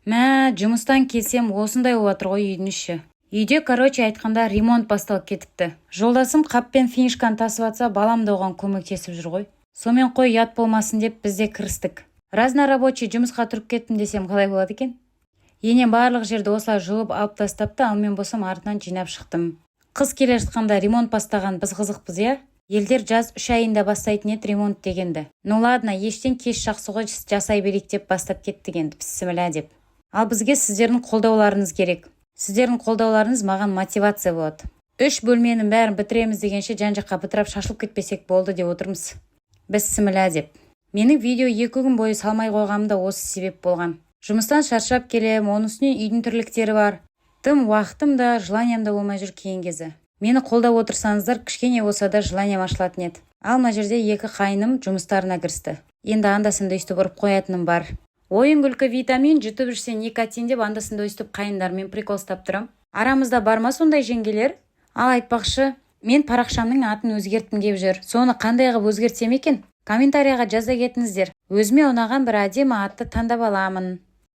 Мә, жұмыстан келсем осындай болатыр ғой үйдің іші. Үйде, айтқанда ремонт басталып кетіпті. Жолдасым қаппен финишканы тасып атса, балам да оған көмектесіп жүр ғой. Сомен қой ят болмасын деп бізде кірістік. Разнорабочий жұмысқа тұрып кеттім десем қалай болады екен? Енем барлық жерді осылай жұлып алып тастапты, ал мен болсам артынан жинап шықтым. Қыс келе жатқанда ремонт бастаған біз қызықпыз, иә? Елдер жаз 3 айында бастайтын еді ремонт дегенді. Ну ладно, ештен кеш жақсы ғой, жасай берейік деп бастап кеттік енді, бісміллә деп. Ал бізге сіздердің қолдауларыңыз керек. Сіздердің қолдауларыңыз маған мотивация болады. 3 бөлменің бәрін бітіреміз дегенше жан-жаққа бытырап шашылып кетпесек болды деп отырмыз. Бісміллә деп. Менің видео 2 күн бойы салмай қойғанымда осы себеп болған. Жұмыстан шаршап келем, оның үстіне үйдің тірліктері бар. Тым уақытым да, желаниям да болмай жүр кейін кезі. Мені қолдап отырсаңыздар, кішкене болса да желаниям ашылатын еді. Ал мына жерде 2 қайыным жұмыстарына кірісті. Енді анда-санда өйстіп ұрып қоятыным бар. Ойын күлкі витамин, жұтып жүрсе никотин деп анда-санда өйстіп қайындармен прикол ұстап тұрам. Арамызда бар ма сондай жеңгелер? Ал айтпақшы, мен парақшамның атын өзгерттім деп жүр. Соны қандай қылып өзгертсем екен? Комментарияға жаза кетіңіздер. Өзіме ұнаған бір әдемі атты таңдап аламын.